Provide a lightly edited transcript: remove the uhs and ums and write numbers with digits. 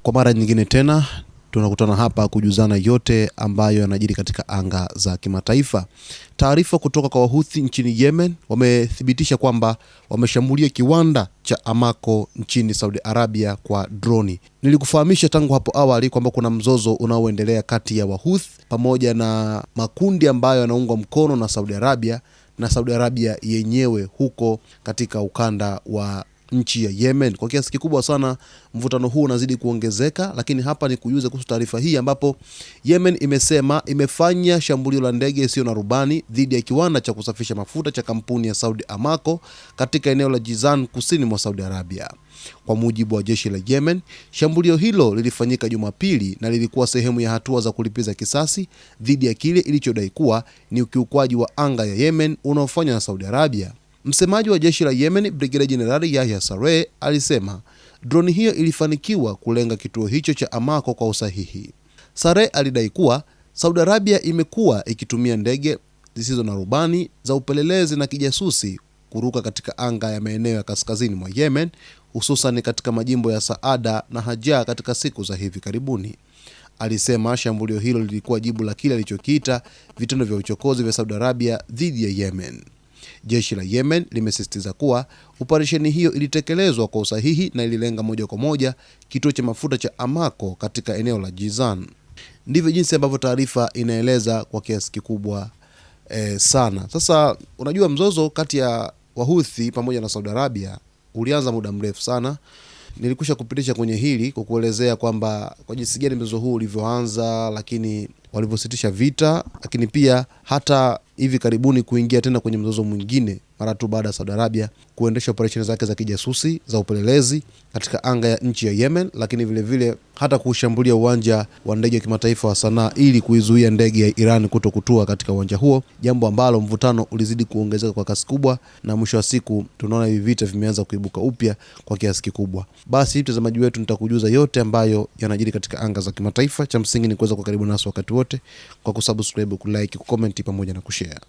Kwa mara nyingine tena tunakutana hapa kujuzana yote ambayo yanajiri katika anga za kimataifa. Taarifa kutoka kwa Wahuthi nchini Yemen wamethibitisha kwamba wameshambulia kiwanda cha Aramco nchini Saudi Arabia kwa droni. Nilikufahamisha tangu hapo awali kwamba kuna mzozo unaoendelea kati ya Wahuthi pamoja na makundi ambayo yanaungwa mkono na Saudi Arabia na Saudi Arabia yenyewe huko katika ukanda wa nchi ya Yemen. Kwa kiasi kikubwa sana mvutano huu unazidi kuongezeka, lakini hapa ni kujuza kuhusu taarifa hii ambapo Yemen imesema imefanya shambulio la ndege isiyo na rubani dhidi ya kiwanda cha kusafisha mafuta cha kampuni ya Saudi Aramco katika eneo la Jizan kusini mwa Saudi Arabia. Kwa mujibu wa jeshi la Yemen, shambulio hilo lilifanyika Jumapili na lilikuwa sehemu ya hatua za kulipiza kisasi dhidi ya kile ilichodai kuwa ni ukiukwaji wa anga ya Yemen unaofanywa na Saudi Arabia. Msemaji wa jeshi la Yemen, Brigadier Jenerali Yahya Saree, alisema droni hiyo ilifanikiwa kulenga kituo hicho cha Aramco kwa usahihi. Saree alidai kuwa Saudi Arabia imekuwa ikitumia ndege zisizo na rubani za upelelezi na kijasusi kuruka katika anga ya maeneo ya kaskazini mwa Yemen, hususan katika majimbo ya Saada na Hajjah katika siku za hivi karibuni. Alisema shambulio hilo lilikuwa jibu la kile alichokiita vitendo vya uchokozi vya Saudi Arabia dhidi ya Yemen. Jeshi la Yemen limesisitiza kuwa operesheni hiyo ilitekelezwa kwa usahihi na ililenga moja kwa moja kituo cha mafuta cha Aramco katika eneo la Jizan. Ndivyo jinsi ambavyo taarifa inaeleza kwa kiasi kikubwa sana. Sasa unajua mzozo kati ya Wahuthi pamoja na Saudi Arabia ulianza muda mrefu sana. Nilikusha kupitisha kwenye hili kukuelezea kwamba kwa jinsi gani mzozo huu ulivyoanza, lakini walivyositisha vita, lakini pia hata hivi karibuni kuingia tena kwenye mzozo mwingine mara tu baada ya Saudi Arabia kuendesha operesheni zake za kijasusi za upelelezi katika anga ya nchi ya Yemen, lakini vile vile hata kushambulia uwanja wa ndege wa kimataifa wa Sanaa ili kuizuia ndege ya Iran kutokutua katika uwanja huo, jambo ambalo mvutano ulizidi kuongezeka kwa kasi kubwa, na mwisho wa siku tunaona hivi vita vimeanza kuibuka upya kwa kiasi kikubwa. Basi mtazamaji wetu, nitakujuza yote ambayo yanajiri katika anga za kimataifa. Cha msingi ni kuweza kuwa karibu nasi wakati wote kwa kusubscribe, kulike, kucomment pamoja na kushare.